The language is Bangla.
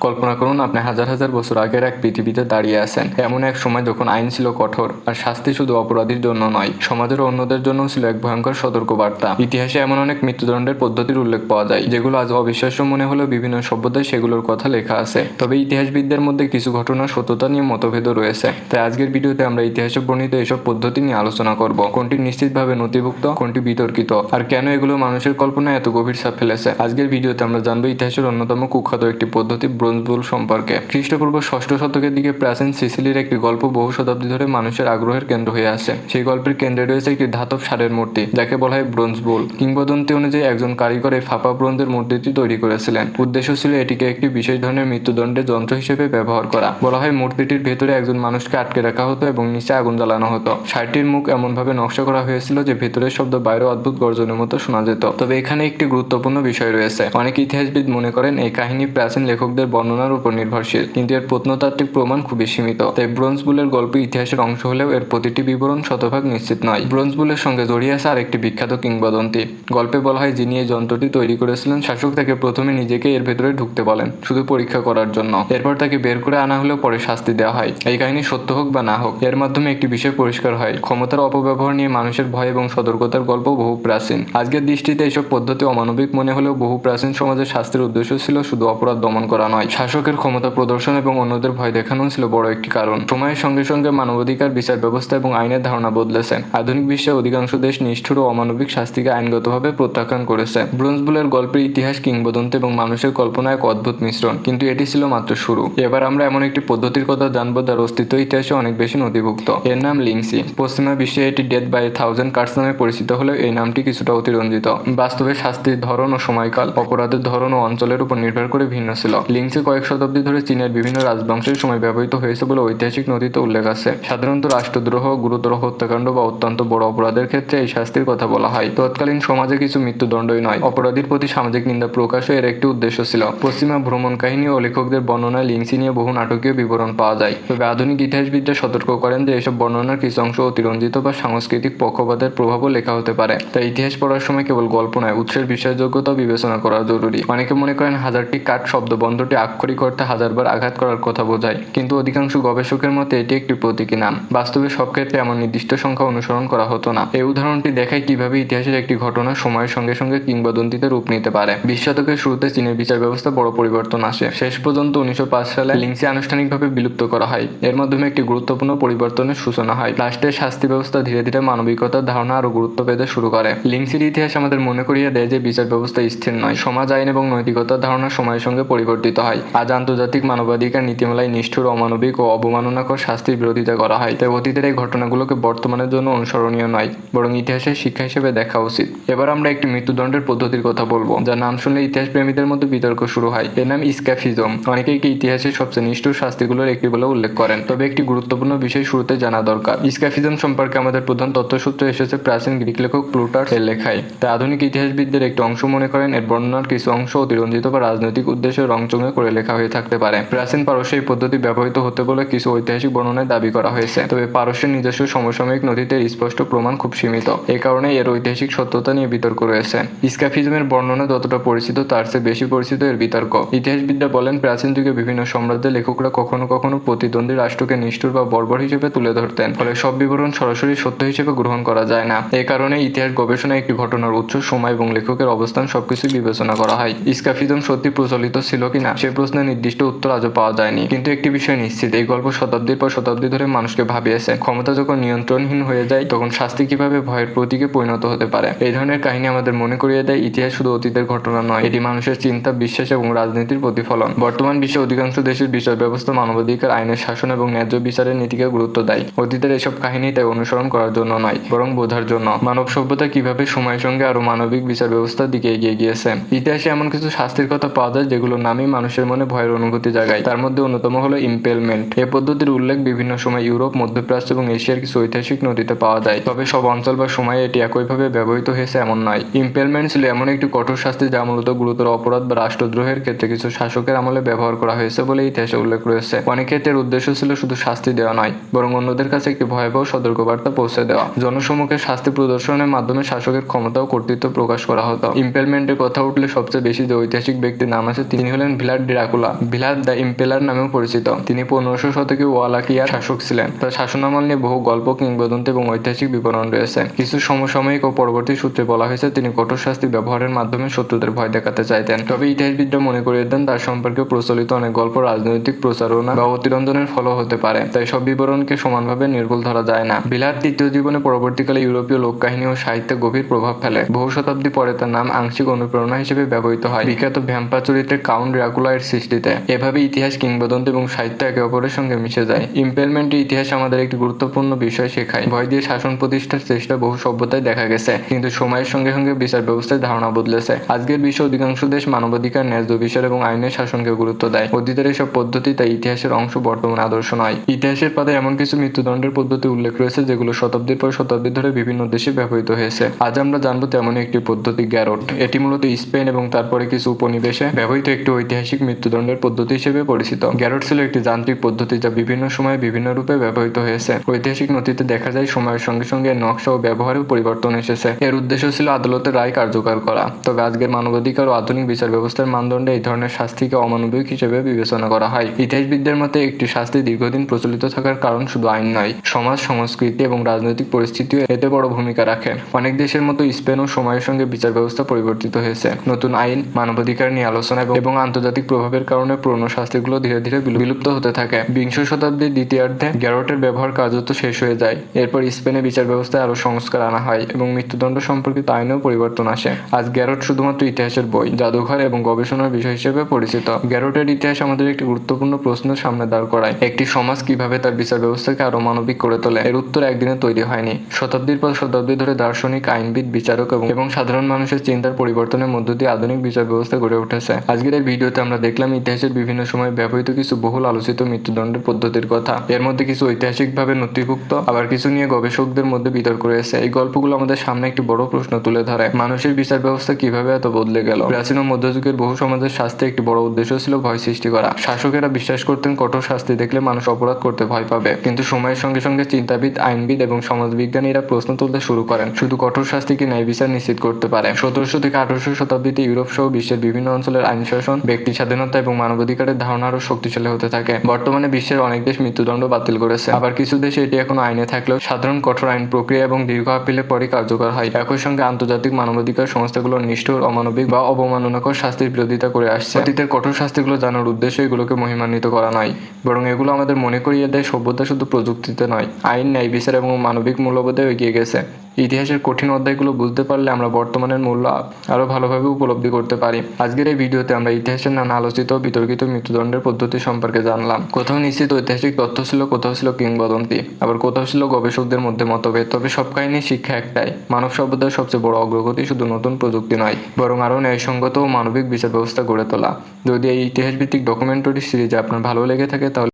কল্পনা করুন আপনি হাজার হাজার বছর আগের এক পৃথিবীতে দাঁড়িয়ে আছেন, এমন এক সময় যখন আইন ছিল কঠোর আর শাস্তি শুধু অপরাধীর জন্য নয়, সমাজের অন্যদের জন্য ছিল এক ভয়ঙ্কর সতর্কবার্তা। ইতিহাসে এমন অনেক মৃত্যুদণ্ডের পদ্ধতির উল্লেখ পাওয়া যায় যেগুলো আজ অবিশ্বাস্য মনে হলেও বিভিন্ন সভ্যতায় সেগুলোর কথা লেখা আছে। তবে ইতিহাসবিদদের মধ্যে কিছু ঘটনার সত্যতা নিয়ে মতভেদও রয়েছে। তাই আজকের ভিডিওতে আমরা ইতিহাসে বর্ণিত এসব পদ্ধতি নিয়ে আলোচনা করব, কোনটি নিশ্চিতভাবে নথিভুক্ত, কোনটি বিতর্কিত, আর কেন এগুলো মানুষের কল্পনায় এত গভীর ছাপ ফেলেছে। আজকের ভিডিওতে আমরা জানবো ইতিহাসের অন্যতম কুখ্যাত একটি পদ্ধতি ব্রোঞ্জ বুল সম্পর্কে। খ্রিস্টপূর্ব ষষ্ঠ শতকের দিকে প্রাচীন সিসিলির একটি গল্প বহু শতাব্দী ধরে মানুষের আগ্রহের কেন্দ্র হয়ে আছে। সেই গল্পের কেন্দ্রে রয়েছে একটি ধাতব ষাঁড়ের মূর্তি যাকে বলা হয় ব্রোঞ্জ বুল। কিংবদন্তি অনুযায়ী একজন কারিগর এই ফাঁপা ব্রোঞ্জের মূর্তিটি তৈরি করেছিলেন। উদ্দেশ্য ছিল এটিকে একটি বিশেষ ধরনের মৃত্যুদণ্ডের যন্ত্র হিসেবে ব্যবহার করা। বলা হয় মূর্তিটির ভেতরে একজন মানুষকে আটকে রাখা হতো এবং নিচে আগুন জ্বালানো হতো। ষাঁড়টির মুখ এমনভাবে নকশা করা হয়েছিল যে ভেতরের শব্দ বাইরে অদ্ভুত গর্জনের মতো শোনা যেত। তবে এখানে একটি গুরুত্বপূর্ণ বিষয় রয়েছে। অনেক ইতিহাসবিদ মনে করেন এই কাহিনী প্রাচীন লেখকদের বর্ণনার উপর নির্ভরশীল, কিন্তু এর প্রত্নতাত্ত্বিক প্রমাণ খুবই সীমিত। তাই ব্রোঞ্জ বুলের গল্প ইতিহাসের অংশ হলেও এর প্রতিটি বিবরণ শতভাগ নিশ্চিত নয়। ব্রোঞ্জ বুলের সঙ্গে জড়িয়ে আছে আরেকটি বিখ্যাত কিংবদন্তি। গল্পে বলা হয় যিনি এই যন্ত্রটি তৈরি করেছিলেন শাসক তাকে প্রথমে নিজেকে এর ভেতরে ঢুকতে বলেন শুধু পরীক্ষা করার জন্য। এরপর তাকে বের করে আনা হলেও পরে শাস্তি দেওয়া হয়। এই কাহিনী সত্য হোক বা না হোক, এর মাধ্যমে একটি বিষয় পরিষ্কার হয়, ক্ষমতার অপব্যবহার নিয়ে মানুষের ভয় এবং সতর্কতার গল্প বহু প্রাচীন। আজকের দৃষ্টিতে এইসব পদ্ধতি অমানবিক মনে হলেও বহু প্রাচীন সমাজের শাস্তির উদ্দেশ্য ছিল শুধু অপরাধ দমন করা নয়, শাসকের ক্ষমতা প্রদর্শন এবং অন্যদের ভয় দেখানো ছিল বড় একটি কারণ। সময়ের সঙ্গে সঙ্গে মানবাধিকার, বিচার ব্যবস্থা এবং আইনের ধারণা বদলেছে। আধুনিক বিশ্বে অধিকাংশ দেশ নিষ্ঠুর ও অমানবিক শাস্তিকে আইনগতভাবে প্রত্যাখ্যান করেছে। ব্রোঞ্জ বুলের গল্পের ইতিহাস, কিংবদন্তি এবং মানুষের কল্পনা এক অদ্ভুত মিশ্রণ, কিন্তু এটি ছিল মাত্র শুরু। এবার আমরা এমন একটি পদ্ধতির কথা জানবো যার অস্তিত্ব ইতিহাসে অনেক বেশি নথিভুক্ত। এর নাম লিংসি। পশ্চিমা বিশ্বে এটি ডেথ বাই 1000 কাটস নামে পরিচিত হলেও এই নামটি কিছুটা অতিরঞ্জিত। বাস্তবে শাস্তির ধরন ও সময়কাল, অপরাধের ধরন ও অঞ্চলের উপর নির্ভর করে ভিন্ন ছিল। লিংসি কয়েক শতাব্দী ধরে চীনের বিভিন্ন রাজবংশের সময় ব্যবহৃত হয়েছে বলে ঐতিহাসিক নথিতে উল্লেখ আছে। সাধারণত রাষ্ট্রদ্রোহ, গুরুতর হত্যাকাণ্ড বা অত্যন্ত বড় অপরাধের ক্ষেত্রে এই শাস্তির কথা বলা হয়। তৎকালীন সমাজে কিছু মৃত্যুদণ্ডই নয়, অপরাধীর প্রতি সামাজিক নিন্দা প্রকাশও এর একটি উদ্দেশ্য ছিল। পশ্চিমা ভ্রমণ কাহিনী ও লেখকদের বর্ণনায় লিংসি নিয়ে বহু নাটকীয় বিবরণ পাওয়া যায়। তবে আধুনিক ইতিহাসবিদরা সতর্ক করেন যে এসব বর্ণনার কিছু অংশ অতিরঞ্জিত বা সাংস্কৃতিক পক্ষপাতের প্রভাবও লেখা হতে পারে। তাই ইতিহাস পড়ার সময় কেবল গল্প নয়, উৎসের বিশ্বাসযোগ্যতা বিবেচনা করা জরুরি। অনেকে মনে করেন হাজারটি কাট শব্দবন্ধটি আক্ষরিক অর্থে হাজারবার আঘাত করার কথা বোঝায়, কিন্তু অধিকাংশ গবেষকের মতে এটি একটি প্রতীকী নাম। বাস্তবে সব ক্ষেত্রে এমন নির্দিষ্ট সংখ্যা অনুসরণ করা হতো না। এই উদাহরণটি দেখায় কিভাবে ইতিহাসের একটি ঘটনা সময়ের সঙ্গে সঙ্গে কিংবদন্তিতে রূপ নিতে পারে। 20 শতকের শুরুতে চীনের বিচার ব্যবস্থা বড় পরিবর্তন আসে। শেষ পর্যন্ত 1905 সালে লিংসি আনুষ্ঠানিকভাবে বিলুপ্ত করা হয়। এর মাধ্যমে একটি গুরুত্বপূর্ণ পরিবর্তনের সূচনা হয়। রাষ্ট্রের শাস্তি ব্যবস্থা ধীরে ধীরে মানবিকতার ধারণা আরো গুরুত্ব পেতে শুরু করে। লিংসির ইতিহাস আমাদের মনে করিয়ে দেয় যে বিচার ব্যবস্থা স্থির নয়, সমাজ, আইন এবং নৈতিকতার ধারণা সময়ের সঙ্গে পরিবর্তিত হয়। আজ আন্তর্জাতিক মানবাধিকার নীতিমালায় নিষ্ঠুর, অমানবিক ও অবমাননাকর শাস্তির বিরোধিতা করা হয়। তাই অতীতের এই ঘটনাগুলোকে বর্তমানের জন্য অনুসরণীয় নয়, বরং ইতিহাসের শিক্ষা হিসেবে দেখা উচিত। এবার আমরা একটি মৃত্যুদণ্ডের পদ্ধতির কথা বলবো, যার নাম শুনলে ইতিহাস প্রেমীদের মধ্যে বিতর্ক শুরু হয়। এর নাম ইসকাফিজম। অনেকেই ইতিহাসের সবচেয়ে নিষ্ঠুর শাস্তিগুলোর একটি বলে উল্লেখ করেন। তবে একটি গুরুত্বপূর্ণ বিষয় শুরুতে জানা দরকার। ইসকাফিজম সম্পর্কে আমাদের প্রধান তথ্যসূত্র এসেছে প্রাচীন গ্রিক লেখক প্লুটার্স এর লেখায়। তাই আধুনিক ইতিহাসবিদদের একটি অংশ মনে করেন এর বর্ণনার কিছু অংশ অতিরঞ্জিত বা রাজনৈতিক উদ্দেশ্যে রংচঙে করে লেখা হয়ে থাকতে পারে। প্রাচীন পারস্যে এই পদ্ধতি ব্যবহৃত হতে বলে কিছু ঐতিহাসিক বর্ণনায় দাবি করা হয়েছে। তবে পারস্যের নিজস্ব সমসাময়িক নথিতে স্পষ্ট প্রমাণ খুব সীমিত। এই কারণে এর ঐতিহাসিক সত্যতা নিয়ে বিতর্ক রয়েছে। ইসকাফিজমের বর্ণনা যতটা পরিচিত তার চেয়ে বেশি পরিচিত এর বিতর্ক। ইতিহাসবিদরা বলেন প্রাচীন যুগে বিভিন্ন সাম্রাজ্যের লেখকরা কখনো কখনো প্রতিদ্বন্দ্বী রাষ্ট্রকে নিষ্ঠুর বা বর্বর হিসেবে তুলে ধরতেন, ফলে সব বিবরণ সরাসরি সত্য হিসেবে গ্রহণ করা যায় না। এই কারণে ইতিহাস গবেষণায় একটি ঘটনার উৎস, সময় এবং লেখকের অবস্থান সবকিছু বিবেচনা করা হয়। ইসকাফিজম সত্যি প্রচলিত ছিল কিনা সে প্রশ্নের নির্দিষ্ট উত্তর আজও পাওয়া যায়নি, কিন্তু একটি বিষয় নিশ্চিত, এই গল্প শতাব্দীর পর শতাব্দী ধরে মানুষকে ভাবিয়েছে ক্ষমতা যখন নিয়ন্ত্রণহীন হয়ে যায় তখন শাস্তি কিভাবে ভয়ের প্রতীকে পরিণত হতে পারে। এই ধরনের কাহিনী আমাদের মনে করিয়ে দেয় ইতিহাস শুধু অতীতের ঘটনা নয়, এটি মানুষের চিন্তা, বিশ্বাস এবং রাজনীতির প্রতিফলন। বর্তমান বিশ্বে অধিকাংশ দেশের বিচার ব্যবস্থা মানবাধিকার, আইনের শাসন এবং ন্যায্য বিচারের নীতিকে গুরুত্ব দেয়। অতীতের এসব কাহিনী তাই অনুসরণ করার জন্য নয়, বরং বোঝার জন্য মানব সভ্যতা কিভাবে সময়ের সঙ্গে আরো মানবিক বিচার ব্যবস্থার দিকে এগিয়ে গিয়েছে। ইতিহাসে এমন কিছু শাস্তির কথা পাওয়া যায় যেগুলোর নামই মানুষের মনে ভয়ের অনুভূতি জাগায়। তার মধ্যে অন্যতম হলো ইম্পেলমেন্ট। এই পদ্ধতির উল্লেখ বিভিন্ন সময় ইউরোপ, মধ্যপ্রাচ্য এবং এশিয়ার কিছু ঐতিহাসিক নথিতে পাওয়া যায়। তবে সব অঞ্চল বা সময়ে এটি একইভাবে ব্যবহৃত হয়েছে এমন নয়। ইম্পেলমেন্ট ছিল এমন একটি কঠোর শাস্তি যা মূলত গুরুতর অপরাধ বা রাষ্ট্রদ্রোহের ক্ষেত্রে কিছু শাসকের আমলে ব্যবহার করা হয়েছে বলে ইতিহাসে উল্লেখ রয়েছে। অনেক ক্ষেত্রে এর উদ্দেশ্য ছিল শুধু শাস্তি দেওয়া নয়, বরং অন্যদের কাছে একটি ভয়াবহ সতর্কবার্তা পৌঁছে দেওয়া। জনসম্মুখে শাস্তি প্রদর্শনের মাধ্যমে শাসকের ক্ষমতা ও কর্তৃত্ব প্রকাশ করা হতো। ইম্পেলমেন্টের কথা উঠলে সবচেয়ে বেশি যে ঐতিহাসিক ব্যক্তির নাম আছে তিনি হলেন ভিলাড ড্রাকুলা, ভিলাদ দ্য ইম্পেলার নামেও পরিচিত। তিনি 1500 শতকে ওয়ালাকিয়ার শাসক ছিলেন। তার শাসনামল নিয়ে বহু গল্প, কিংবদন্তি এবং ঐতিহাসিক বিবরণ রয়েছে। কিছু সমসাময়িক ও পরবর্তী সূত্রে বলা হয়েছে তিনি কঠোর শাস্তি ব্যবহারের মাধ্যমে শত্রুদের ভয় দেখাতে চাইতেন। তবে ইতিহাসবিদরা মনে করিয়ে দেন তার সম্পর্কে প্রচলিত অনেক গল্প রাজনৈতিক প্রচারণা বা অতিরঞ্জনের ফলও হতে পারে, তাই সব বিবরণকে সমানভাবে নির্ভুল ধরা যায় না। ভিলাদ তৃতীয় জীবনে পরবর্তীকালে ইউরোপীয় লোককাহিনী ও সাহিত্যে গভীর প্রভাব ফেলে। বহু শতাব্দী পরে তার নাম আংশিক অনুপ্রেরণা হিসেবে ব্যবহৃত হয় বিখ্যাত ভ্যাম্পায়ার চরিত্রে কাউন্ট ড্রাকুলা এর সৃষ্টিতে। এভাবে ইতিহাস, কিংবদন্তি এবং সাহিত্য একে অপরের সঙ্গে মিশে যায়। ইম্পেলমেন্টের ইতিহাস আমাদের একটি গুরুত্বপূর্ণ বিষয় শেখায়। ভয় দিয়ে শাসন প্রতিষ্ঠার চেষ্টা বহু সভ্যতায় দেখা গেছে, কিন্তু সময়ের সঙ্গে সঙ্গে বিচার ব্যবস্থার ধারণা বদলেছে। আজকের বিশ্বে অধিকাংশ দেশ মানবাধিকার, ন্যায্য বিচার এবং আইনের শাসনকে গুরুত্ব দেয়। অতীতের এসব পদ্ধতি তাই ইতিহাসের অংশ, বর্তমানে আদর্শ নয়। ইতিহাসের পাতায় এমন কিছু মৃত্যুদণ্ডের পদ্ধতি উল্লেখ রয়েছে যেগুলো শতাব্দীর পর শতাব্দী ধরে বিভিন্ন দেশে ব্যবহৃত হয়েছে। আজ আমরা জানবো তেমনই একটি পদ্ধতি, গ্যারোট। এটি মূলত স্পেন এবং তারপরে কিছু উপনিবেশে ব্যবহৃত একটি ঐতিহাসিক মৃত্যুদণ্ডের পদ্ধতি হিসেবে পরিচিত। গ্যারোট ছিল একটি যান্ত্রিক পদ্ধতি যা বিভিন্ন সময়ে বিভিন্ন রূপে ব্যবহৃত হয়েছে। ঐতিহাসিক নথিতে দেখা যায় সময়ের সঙ্গে সঙ্গে এর নকশা ও ব্যবহারেও পরিবর্তন এসেছে। এর উদ্দেশ্য ছিল আদালতের রায় কার্যকর করা। তবে আজকের মানবাধিকার ও আধুনিক বিচার ব্যবস্থার মানদণ্ডে এই ধরনের শাস্তিকে অমানবিক হিসেবে বিবেচনা করা হয়। ইতিহাসবিদদের মতে একটি শাস্তি দীর্ঘদিন প্রচলিত থাকার কারণ শুধু আইন নয়, সমাজ, সংস্কৃতি এবং রাজনৈতিক পরিস্থিতিও এতে বড় ভূমিকা রাখে। অনেক দেশের মতো স্পেনও সময়ের সঙ্গে বিচার ব্যবস্থা পরিবর্তিত হয়েছে। নতুন আইন, মানবাধিকার নিয়ে আলোচনা এবং আন্তর্জাতিক প্রভাবের কারণে পুরনো শাস্তিগুলো ধীরে ধীরে বিলুপ্ত হতে থাকে। বিংশ শতাব্দীর দ্বিতীয়ার্ধে গ্যারোটের ব্যবহার কার্যত শেষ হয়ে যায়। এরপর স্পেনে বিচার ব্যবস্থায় আরও সংস্কার আনা হয় এবং মৃত্যুদণ্ড সম্পর্কিত আইনেও পরিবর্তন আসে। আজ গ্যারোট শুধুমাত্র ইতিহাসের বই, জাদুঘর এবং গবেষণার বিষয় হিসেবে পরিচিত। গ্যারোটের ইতিহাস আমাদের একটি গুরুত্বপূর্ণ প্রশ্নের সামনে দাঁড় করায়। একটি সমাজ কিভাবে তার বিচার ব্যবস্থাকে আরও মানবিক করে তোলে? এর উত্তর একদিনে তৈরি হয়নি। শতাব্দীর পর শতাব্দী ধরে দার্শনিক, আইনবিদ, বিচারক এবং সাধারণ মানুষের চিন্তার পরিবর্তনের মধ্য দিয়ে আধুনিক বিচার ব্যবস্থা গড়ে উঠেছে। আজকের এই ভিডিওতে আমরা দেখলাম ইতিহাসের বিভিন্ন সময়ে ব্যবহৃত কিছু বহুল আলোচিত মৃত্যুদণ্ডের পদ্ধতির কথা। এর মধ্যে কিছু ঐতিহাসিকভাবে নথিভুক্ত, আবার কিছু নিয়ে গবেষকদের মধ্যে বিতর্ক রয়েছে। এই গল্পগুলো আমাদের সামনে একটি বড় প্রশ্ন তুলে ধরে, মানুষের বিচার ব্যবস্থা কিভাবে এত বদলে গেল। প্রাচীন ও মধ্যযুগের বহু সমাজের শাস্তি একটি বড় উদ্দেশ্য ছিল ভয় সৃষ্টি করা। শাসকেরা বিশ্বাস করতেন কঠোর শাস্তি দেখলে মানুষ অপরাধ করতে ভয় পাবে। কিন্তু সময়ের সঙ্গে সঙ্গে চিন্তাবিদ, আইনবিদ এবং সমাজবিজ্ঞানীরা প্রশ্ন তুলতে শুরু করেন, শুধু কঠোর শাস্তি কি ন্যায় বিচার নিশ্চিত করতে পারে? 1700 থেকে 1800 শতাব্দীতে ইউরোপ সহ বিশ্বের বিভিন্ন অঞ্চলের আইন শাসন, ব্যক্তি স্বাধীনতা এবং মানবাধিকারের ধারণা আরও শক্তিশালী হতে থাকে। বর্তমানে বিশ্বের অনেক দেশ মৃত্যুদণ্ড বাতিল করেছে, আবার কিছু দেশে এটি এখনো আইনে থাকলেও সাধারণ কঠোর আইন প্রক্রিয়া এবং দীর্ঘ আপিলের পরই কার্যকর হয়। একই সঙ্গে আন্তর্জাতিক মানবাধিকার সংস্থাগুলো নিষ্ঠুর, অমানবিক বা অবমাননাকর শাস্তির বিরোধিতা করে আসছে। অতীতের কঠোর শাস্তিগুলো জানার উদ্দেশ্য এগুলোকে মহিমান্বিত করা নয়, বরং এগুলো আমাদের মনে করিয়ে দেয় সভ্যতা শুধু প্রযুক্তিতে নয়, আইন, ন্যায় বিচার এবং মানবিক মূল্যবোধেও এগিয়ে গেছে। ইতিহাসের কঠিন অধ্যায়গুলো বুঝতে পারলে আমরা বর্তমানের মূল্য আরও ভালোভাবে উপলব্ধি করতে পারি। আজকের এই ভিডিওতে আমরা ইতিহাসের নানা আলোচিত বিতর্কিত মৃত্যুদণ্ডের পদ্ধতি সম্পর্কে জানলাম। কোথাও নিশ্চিত ঐতিহাসিক তথ্য ছিল, কোথাও ছিল কিংবদন্তি, আবার কোথাও ছিল গবেষকদের মধ্যে মতভেদ। তবে সব কাহিনীর শিক্ষা একটাই, মানব সভ্যতার সবচেয়ে বড় অগ্রগতি শুধু নতুন প্রযুক্তি নয়, বরং আরও ন্যায়সঙ্গত ও মানবিক বিচার ব্যবস্থা গড়ে তোলা। যদি এই ইতিহাসভিত্তিক ডকুমেন্টারি সিরিজ আপনার ভালো লেগে থাকে তাহলে